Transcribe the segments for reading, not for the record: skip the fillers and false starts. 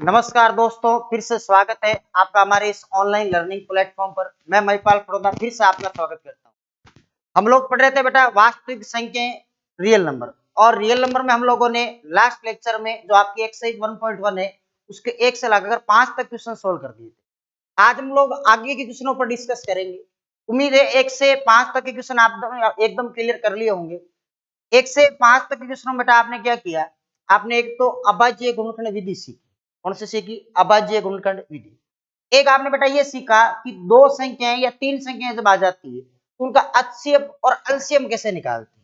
नमस्कार दोस्तों, फिर से स्वागत है आपका हमारे इस ऑनलाइन लर्निंग प्लेटफॉर्म पर। मैं महिपाल पड़ोदा फिर से आपका स्वागत करता हूं। हम लोग पढ़ रहे थे बेटा वास्तविक संख्याएं, रियल नंबर। और रियल नंबर में हम लोगों ने लास्ट लेक्चर में जो आपकी एक्सरसाइज 1.1 है उसके 1 से लगाकर 5 तक क्वेश्चन सोल्व कर दिए थे। आज हम लोग आगे के क्वेश्चनों पर डिस्कस करेंगे। उम्मीद है 1 से 5 तक के क्वेश्चन आप एकदम क्लियर कर लिए होंगे। 1 से 5 तक के क्वेश्चन बेटा आपने क्या किया, आपने एक तो अभाज्य गुणनखंड विधि सीखी। कौन सी सीखी? अभाज्य गुणनखंड विधि। एक आपने बेटा ये सीखा कि दो संख्याएं या तीन संख्याएं जब आ जाती है तो उनका HCF और LCM कैसे निकालते हैं।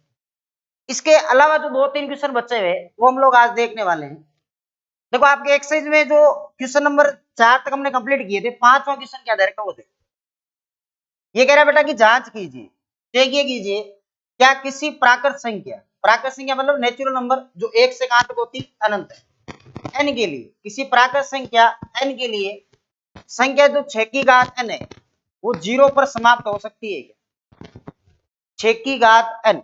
इसके अलावा जो दो तीन क्वेश्चन बचे हुए वो हम लोग आज देखने वाले हैं। देखो आपके एक्सरसाइज में जो क्वेश्चन नंबर 4 तक हमने कंप्लीट किए थे, पांचवा क्वेश्चन क्या दे रखा वो देखो। ये कह रहा है बेटा कि जांच कीजिए, चेक कीजिए क्या किसी प्राकृत संख्या मतलब नेचुरल नंबर जो 1 से कहां तक होती है, अनंत है, n के लिए, किसी प्राकृत संख्या n के लिए संख्या जो 6 की घात n है वो 0 पर समाप्त हो सकती है क्या? 6 की घात n,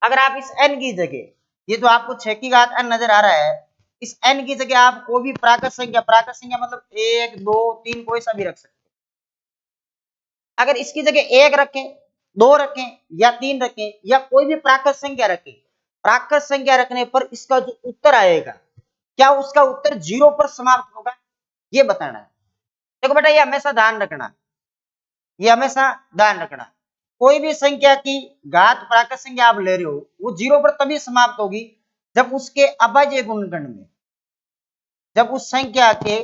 अगर आप इस n की जगह, ये जो आपको 6 की घात n नजर आ रहा है, इस n की जगह आप कोई भी प्राकृत संख्या मतलब 1 2 3 कोई सा भी रख सकते हैं। अगर इसकी जगह 1 रखें, 2 रखें या 3 रखें या कोई भी प्राकृत संख्या रखें, प्राकृत संख्या रखने पर इसका जो उत्तर आएगा क्या उसका उत्तर 0 पर समाप्त होगा, ये बताना है। देखो बेटा ये हमेशा ध्यान रखना, ये हमेशा ध्यान रखना, कोई भी संख्या की घात प्राकृत संख्या आप ले रहे हो वो 0 पर तभी समाप्त होगी जब उसके अभाज्य गुणनखंड में, जब उस संख्या के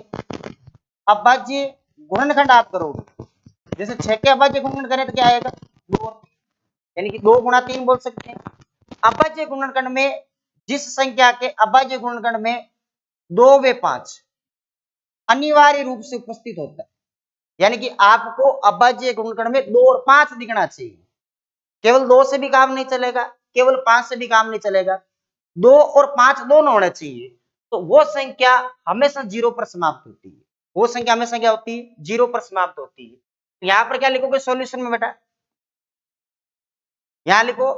अभाज्य गुणनखंड आप करोगे। जैसे 6 के अभाज्य गुणनखंड करें तो क्या आएगा? 2, यानी कि 2 गुणा 3 बोल सकते हैं। अभाज्य गुणनखंड में जिस संख्या के अभाज्य गुणनखंड में 2 व 5 अनिवार्य रूप से उपस्थित होता है, यानी कि आपको अभाज्य गुणनखंड में 2 और 5 दिखना चाहिए। केवल 2 से भी काम नहीं चलेगा, केवल 5 से भी काम नहीं चलेगा, 2 और 5 दोनों होना चाहिए। तो वो संख्या हमेशा 0 पर समाप्त होती है, वो संख्या हमेशा क्या होती है? 0 पर समाप्त होती है। तो यहां पर क्या लिखोगे सॉल्यूशन में बेटा? यहां लिखो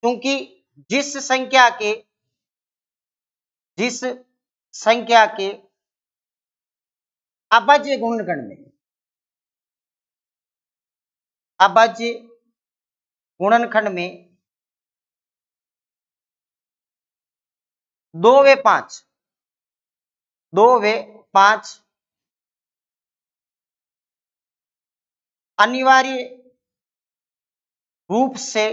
क्योंकि जिस संख्या के अभाज्य गुणनखंड में, अभाज्य गुणनखंड में 2 व 5 अनिवार्य रूप से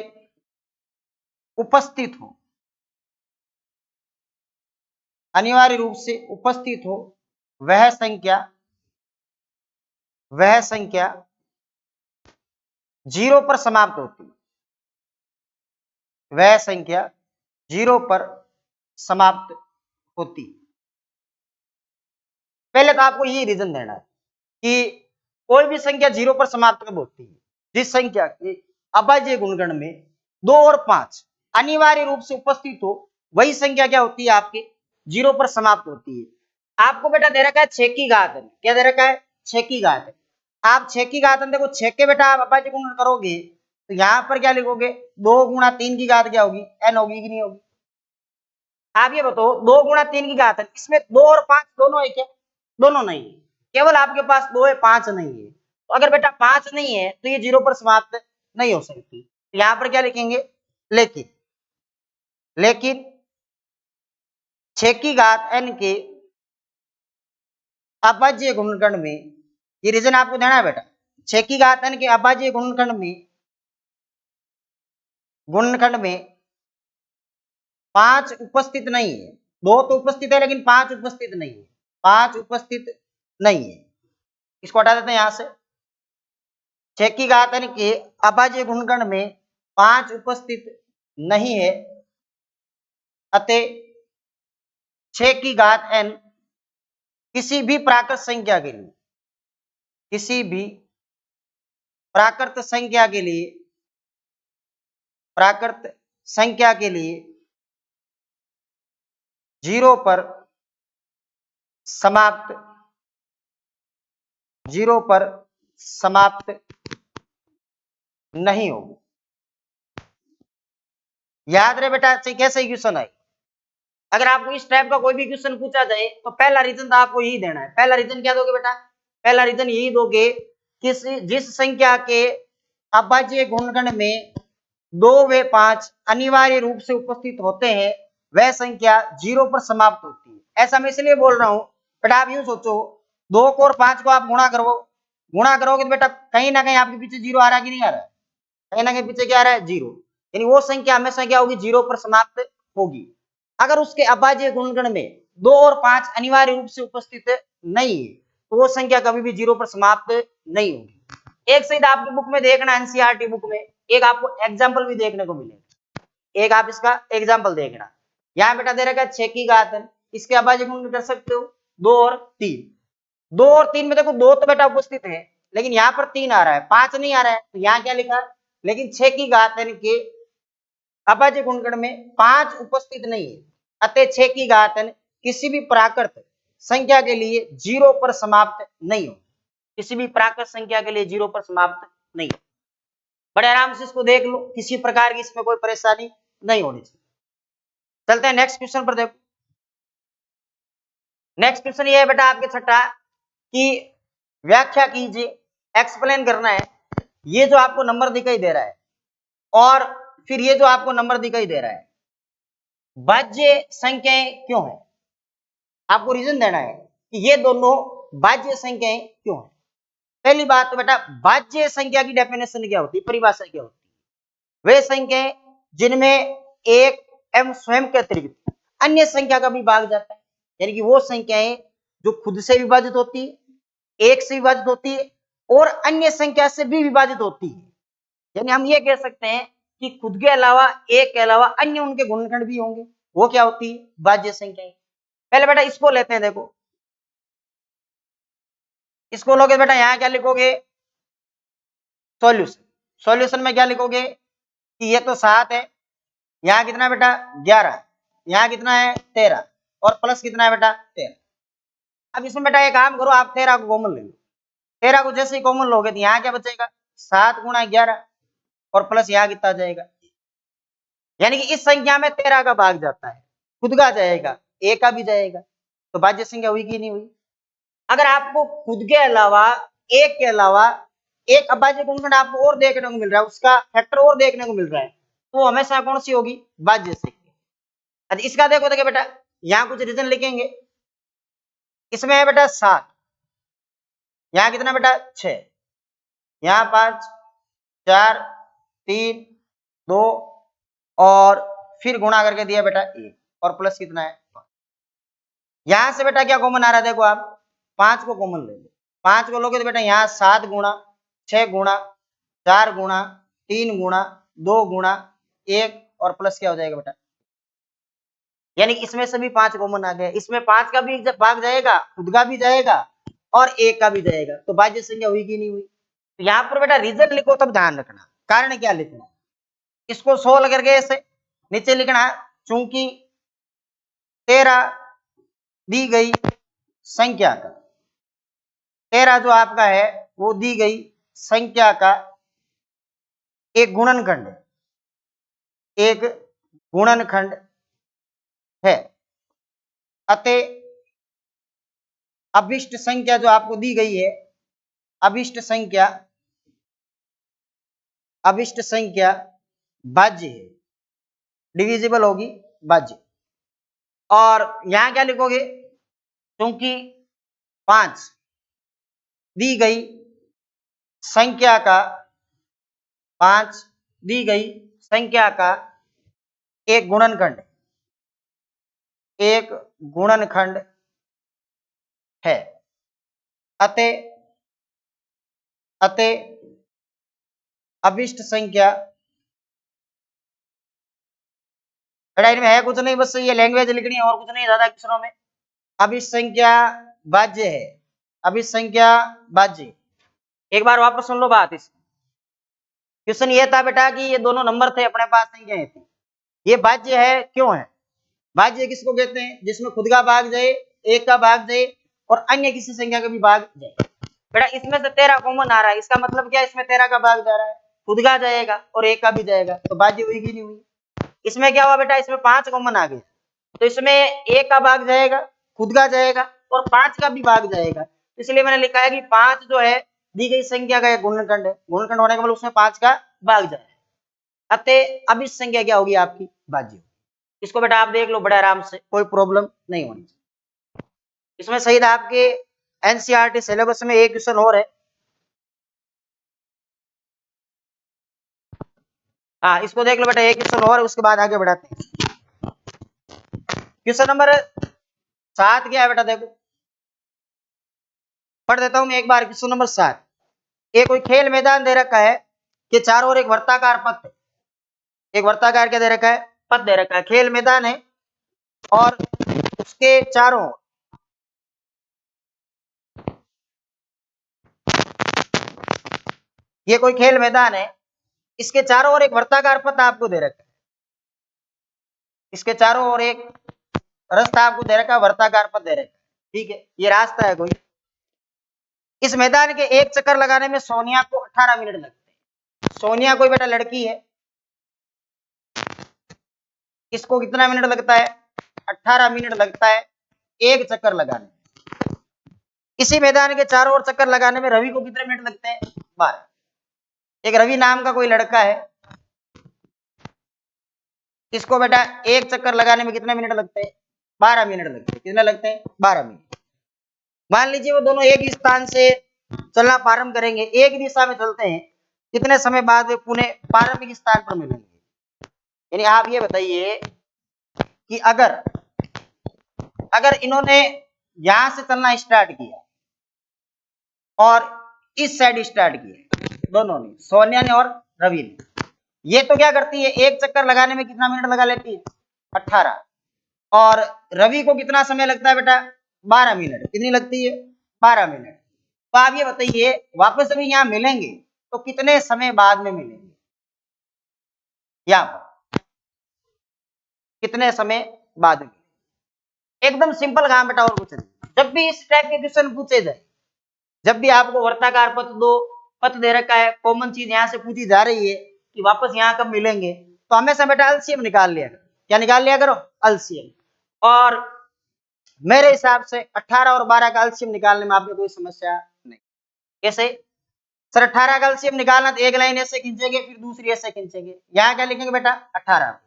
उपस्थित हो, अनिवार्य रूप से उपस्थित हो, वह संख्या 0 पर समाप्त होती है, वह संख्या 0 पर समाप्त होती। पहले तो आपको ये रीजन देना है कि कोई भी संख्या 0 पर समाप्त कब होती है? जिस संख्या के अभाज्य गुणनखंड में 2 और 5 अनिवार्य रूप से उपस्थित हो, वही संख्या क्या होती है? आपके 0 पर समाप्त होती है। आपको बेटा दे रखा है 6 की घात n, क्या दे रखा है? 6 की घात n। आप 6 की घात n देखो 6 के बेटा आप अभाज्य गुणन करोगे तो यहां पर क्या लिखोगे? 2 गुणा 3 की घात क्या होगी? n होगी कि नहीं होगी? आप ये बताओ 2 गुणा 3 की घात n, इसमें 2 और 5 दोनों है क्या? दोनों नहीं है, केवल आपके पास 2 है, 5 नहीं है। तो अगर बेटा 5 नहीं है तो ये 0 पर समाप्त नहीं हो सकती। तो यहां पर क्या लिखेंगे? लेकिन 6 की घात n के अभाज्य गुणनखंड में, ये रीजन आपको देना है बेटा, 6 की घात n के अभाज्य गुणनखंड में 5 उपस्थित नहीं है। 2 तो उपस्थित है लेकिन 5 उपस्थित नहीं है, 5 उपस्थित नहीं है। इसको हटा देते हैं यहां से। 6 की घात n के अभाज्य गुणनखंड में 5 उपस्थित नहीं है, अतः 6 की घात n किसी भी प्राकृत संख्या के लिए, किसी भी प्राकृत संख्या के लिए, प्राकृत संख्या के लिए 0 पर समाप्त, 0 पर समाप्त नहीं होगी। याद रहे बेटा, कैसे क्वेश्चन है अगर आपको इस टाइप का कोई भी क्वेश्चन पूछा जाए तो पहला रीजन तो आपको यही देना है। पहला रीजन क्या दोगे बेटा? पहला रीजन यही दोगे कि जिस संख्या के अभाज्य गुणनखंड में 2 व 5 अनिवार्य रूप से उपस्थित होते हैं वह संख्या 0 पर समाप्त होती है। ऐसा मैं इसलिए बोल रहा हूं बेटा, आप यूं सोचो 2 को और 5 को आप गुणा करोगे तो बेटा कहीं ना कहीं आपके पीछे 0 आ रहा है कि नहीं आ रहा है? कहीं ना कहीं पीछे क्या आ रहा है? 0। यानी वो संख्या हमेशा क्या होगी? 0 पर समाप्त होगी। अगर उसके अभाज्य गुणनखंड में 2 और 5 अनिवार्य रूप से उपस्थित नहीं है तो वो संख्या कभी भी 0 पर समाप्त नहीं होगी। एक सहित आपकी बुक में देखना, एनसीईआरटी बुक में एक आपको एग्जाम्पल भी देखने को मिलेगा। एक आप इसका एग्जाम्पल देखना, यहाँ बेटा दे रखा है 6 की घात n, इसके अभाज्य गुणनखंड कर सकते हो 2 और 3। 2 और 3 में देखो 2 तो बेटा उपस्थित है लेकिन यहाँ पर 3 आ रहा है, 5 नहीं आ रहा है, तो यहाँ क्या लिखा? लेकिन 6 की घात n के अभाज्य गुणनखंड में 5 उपस्थित नहीं है, अतः 6 की घात n किसी भी प्राकृत संख्या के लिए 0 पर समाप्त नहीं हो। किसी भी प्राकृत संख्या के लिए 0 पर समाप्त नहीं हो। बड़े आराम से इसको देख लो, किसी प्रकार की इसमें कोई परेशानी नहीं होनी चाहिए। चलते हैं नेक्स्ट क्वेश्चन पर। देखो नेक्स्ट क्वेश्चन ये है बेटा आपके छठा कि व्याख्या कीजिए, एक्सप्लेन करना है। ये जो आपको नंबर दिखाई दे रहा है और फिर ये जो आपको नंबर दिखाई दे रहा है, भाज्य संख्याएं क्यों है? आपको रीजन देना है कि ये दोनों भाज्य संख्याएं क्यों है। पहली बात तो बेटा भाज्य संख्या की डेफिनेशन क्या होती है, परिभाषा क्या होती है? वे संख्याएं जिनमें एक एवं स्वयं के अतिरिक्त अन्य संख्या का भी भाग जाता है, यानी कि वो संख्याएं जो खुद से विभाजित होती है, एक से विभाजित होती है और अन्य संख्या से भी विभाजित होती है। यानी हम ये कह सकते हैं कि खुद के अलावा, एक के अलावा अन्य उनके गुणनखंड भी होंगे, वो क्या होती है? भाज्य संख्याएं। पहले बेटा इसको लेते हैं। देखो इसको लोगे बेटा, यहां क्या लिखोगे? सॉल्यूशन। सॉल्यूशन में क्या लिखोगे कि ये तो 7 है, यहाँ कितना बेटा? 11, यहाँ कितना है? 13 और प्लस कितना है बेटा? 13। अब इसमें बेटा एक काम करो, आप 13 को कॉमन ले लो। 13 को जैसे ही कॉमन लोगे तो यहाँ क्या बचेगा? 7 गुणा 11 और प्लस यहाँ कितना जाएगा? यानी कि इस संख्या में 13 का भाग जाता है, खुद का जाएगा, एक का भी जाएगा, तो भाज्य संख्या हुई कि नहीं हुई? अगर आपको खुद के अलावा, एक के अलावा एक अभाज्य गुणनखंड आपको और देखने को मिल रहा है, उसका फैक्टर और देखने को मिल रहा है, तो हमेशा कौन सी होगी? भाज्य संख्या। अच्छा इसका देखो देखिए बेटा, यहाँ कुछ रीजन लिखेंगे। इसमें है बेटा 7, यहाँ कितना बेटा? 6, यहाँ 5, 4, 3, 2 और फिर गुणा करके दिया बेटा 1 और प्लस कितना है? यहां से बेटा क्या कॉमन आ रहा है? देखो आप 5 को कॉमन ले लो। 5 को लोगे तो बेटा यहाँ 7 गुणा 6 गुणा 4 गुणा 3 गुणा 2 गुणा 1 और प्लस क्या हो जाएगा बेटा? यानी कि इसमें से भी 5 कॉमन आ गया। इसमें 5 का भी जब भाग जाएगा, खुद का भी जाएगा और 1 का भी जाएगा, तो भाज्य संख्या हुई कि नहीं हुई? तो यहाँ पर बेटा रीजन लिखो तब ध्यान रखना, कारण क्या लिखना। इसको 16 करके ऐसे नीचे लिखना, चूंकि 13 दी गई संख्या का, 13 जो आपका है वो दी गई संख्या का एक गुणनखंड है, एक गुणनखंड है, अतः अभिष्ट संख्या जो आपको दी गई है, अभिष्ट संख्या भाज्य है, डिविजिबल होगी, भाज्य। और यहां क्या लिखोगे? क्योंकि 5 दी गई संख्या का, 5 दी गई संख्या का एक गुणनखंड, एक गुणनखंड है, अतः अभिष्ट संख्या, में है कुछ नहीं, बस ये लैंग्वेज लिखनी है और कुछ नहीं ज्यादा अक्षरों में। अभिष्ट संख्या भाज्य है, अभिष्ट संख्या भाज्य। एक बार वापस सुन लो बात। इस क्वेश्चन ये था बेटा कि ये दोनों नंबर थे अपने पास, संख्याएं थी, ये भाज्य है क्यों है? भाज्य किसको कहते हैं? जिसमें खुद का भाग जाए, एक का भाग जाए और अन्य किसी संख्या का भी भाग जाए। बेटा इसमें से 13 कॉमन आ रहा है, इसका मतलब क्या? इसमें 13 का भाग जा रहा है, खुद का जाएगा और एक का भी जाएगा, तो भाज्य हुई कि नहीं हुई? इसमें क्या हुआ बेटा? इसमें 5 कॉमन आ गए, तो इसमें ए का भाग जाएगा, खुद का जाएगा और 5 का भी भाग जाएगा। इसलिए मैंने लिखा है कि 5 जो है दी गई संख्या का गुणनखंड है, गुणनखंड होने का मतलब उसमें 5 का भाग जाएगा। अतः अब इस संख्या क्या होगी आपकी भाज्य। इसको बेटा आप देख लो बड़े आराम से, कोई प्रॉब्लम नहीं होनी चाहिए। इसमें सहित आपके एनसीईआरटी सिलेबस में एक क्वेश्चन और है। हाँ इसको देख लो बेटा, एक क्वेश्चन और, उसके बाद आगे बढ़ाते हैं। क्वेश्चन नंबर 7 क्या है बेटा, देखो पढ़ देता हूं मैं एक बार। क्वेश्चन नंबर 7, ये कोई खेल मैदान दे रखा है कि चारों ओर एक वर्ताकार पथ है। एक वर्ताकार क्या दे रखा है, पथ दे रखा है, खेल मैदान है और उसके चारों ओर ये कोई खेल मैदान है, इसके चारों ओर एक वर्ताकार पथ आपको दे रखा है। इसके चारों ओर एक रास्ता आपको दे रखा है, वर्ताकार पथ दे रखा है, ठीक है, ये रास्ता है कोई। इस मैदान के एक चक्कर लगाने में सोनिया को 18 मिनट लगते हैं। सोनिया कोई बेटा लड़की है, इसको कितना मिनट लगता है, 18 मिनट लगता है एक चक्कर लगाने में। इसी मैदान के चारों ओर चक्कर लगाने में रवि को कितने मिनट लगते हैं, 12। एक रवि नाम का कोई लड़का है, इसको बेटा एक चक्कर लगाने में कितने मिनट लगते हैं, 12 मिनट लगते हैं। कितने लगते हैं, 12 मिनट। मान लीजिए वो दोनों एक ही स्थान से चलना प्रारंभ करेंगे, एक दिशा में चलते हैं, कितने समय बाद वे पुनः प्रारंभिक स्थान पर मिलेंगे। यानी आप ये बताइए कि अगर अगर इन्होंने यहां से चलना स्टार्ट किया और इस साइड स्टार्ट किया, दोनों ने, सोनिया ने और रवि ने, ये तो क्या करती है, एक चक्कर लगाने में कितना मिनट लगा लेती है, 18। और रवि को कितना समय लगता है बेटा, 12 मिनट। कितनी लगती है, 12 मिनट। तो आप ये बताइए वापस अभी यहाँ मिलेंगे तो कितने समय बाद में मिलेंगे, यहाँ पर कितने समय बाद में। एकदम सिंपल काम बेटा, और कुछ नहीं। जब भी इस टाइप के क्वेश्चन पूछे जाए, जब भी आपको वर्ताकार पथ दो, पथ दे रखा है, कॉमन चीज यहाँ से पूछी जा रही है कि वापस यहाँ कब मिलेंगे, तो हमेशा बेटा एलसीएम निकाल लिया करो। क्या निकाल लिया करो, एलसीएम। और मेरे हिसाब से 18 और 12 का एलसीएम निकालने में आपको कोई समस्या नहीं। कैसे सर, 18 का एलसीएम निकालना तो एक लाइन ऐसे खींचेंगे, फिर दूसरी ऐसे खींचेंगे। यहाँ क्या लिखेंगे बेटा, 18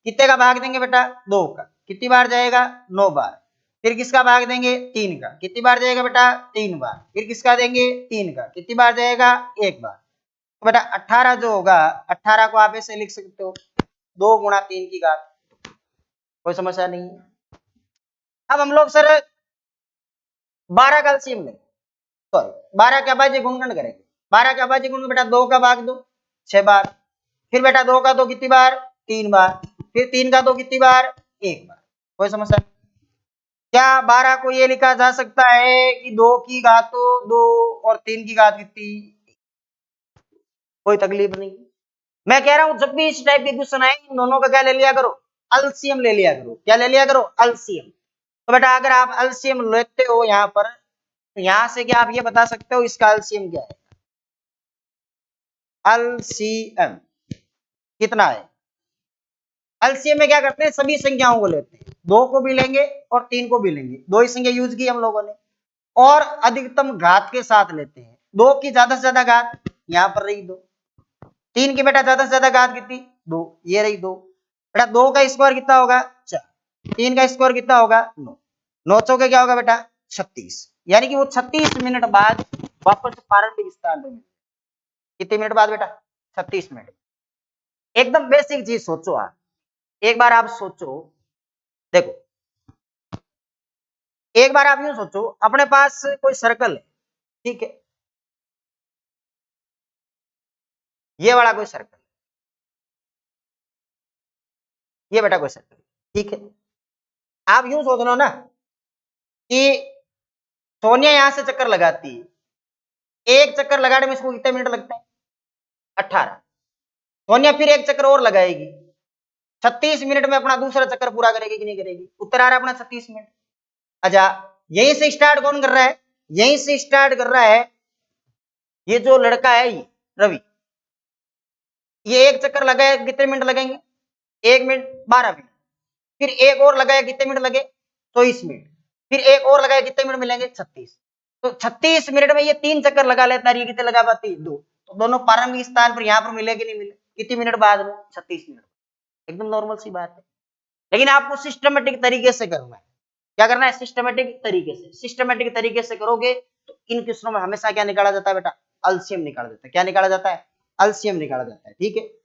कितने का भाग देंगे बेटा, 2 का, कितनी बार जाएगा, 9 बार। फिर किसका भाग देंगे, 3 का, कितनी बार जाएगा बेटा, 3 बार। फिर किसका देंगे, 3 का, कितनी बार जाएगा, 1 बार। तो बेटा 18 जो होगा, 18 को आप ऐसे लिख सकते हो 2 गुणा 3 की घात, कोई समस्या नहीं है। अब हम लोग सर 12 का एलसीएम लेंगे, सॉरी 12 का अभाज्य गुणनखंड करेंगे। 12 का अभाज्य गुणनखंड बेटा 2 का भाग दो 6 बार, फिर बेटा 2 का 2 कितनी बार, 3 बार, फिर 3 का 2 कितनी बार, 1 बार। कोई समस्या नहीं। क्या 12 को ये लिखा जा सकता है कि 2 की घात 2 और 3 की घात कितनी, कोई तकलीफ नहीं। मैं कह रहा हूं जब भी इस टाइप के क्वेश्चन आए, इन दोनों का क्या ले लिया करो, एलसीएम ले लिया करो। क्या ले लिया करो, एलसीएम। तो बेटा अगर आप एलसीएम लेते हो यहाँ पर, तो यहां से क्या आप ये बता सकते हो इसका एलसीएम क्या है, एलसीएम कितना है। एलसीएम में क्या करते हैं, सभी संख्याओं को लेते हैं, 2 को भी लेंगे और 3 को भी लेंगे, 2 ही संख्या यूज की हम लोगों ने, और अधिकतम घात के साथ लेते हैं। 2 की ज्यादा से ज्यादा घात यहाँ पर रही 2, 3 की बेटा ज्यादा से ज्यादा घात कितनी, 2, ये रही 2। बेटा 2 का स्क्वायर कितना होगा, 4, 3 का स्क्वायर कितना होगा, 9, 9 चौके क्या होगा बेटा, 36। यानी कि वो 36 मिनट बाद वापस प्रारंभिक स्थान पे। कितने मिनट बाद बेटा, 36 मिनट। एकदम बेसिक चीज सोचो आप, एक बार आप सोचो, देखो एक बार आप यूं सोचो, अपने पास कोई सर्कल है, ठीक है, ये वाला कोई सर्कल, ये बेटा कोई सर्कल, ठीक है। आप यूं सोच लो ना कि सोनिया यहां से चक्कर लगाती है, एक चक्कर लगाने में इसको कितने मिनट लगते हैं, 18। सोनिया फिर एक चक्कर और लगाएगी, 36 मिनट में अपना दूसरा चक्कर पूरा करेगी कि नहीं करेगी, उत्तर आ रहा है अपना 36 मिनट। अच्छा, यहीं से स्टार्ट कौन कर रहा है, यहीं से स्टार्ट कर रहा है ये जो लड़का है ये रवि, ये एक चक्कर लगाए कितने मिनट लगेंगे, 1 मिनट 12 मिनट। फिर एक और लगाया, कितने मिनट लगे? 24 मिनट। फिर एक और लगाया, कितने मिनट मिलेंगे? 36। तो 36 मिनट में ये 3 चक्कर लगा लेता है, ये कितने लगा पाती? 2। तो दोनों प्रारंभिक स्थान पर यहाँ पर मिले कि नहीं मिले? कितनी मिनट बाद में? 36 मिनट। एकदम नॉर्मल सी बात है। लेकिन आपको सिस्टमेटिक तरीके से करना है। क्या करना है? सिस्टमेटिक तरीके से। सिस्टमेटिक तरीके से करोगे तो इन क्वेश्चनों में हमेशा क्या निकाला जाता है बेटा? एलसीएम निकाला जाता है। क्या निकाला जाता है? एलसीएम निकाला जाता है। ठीक है।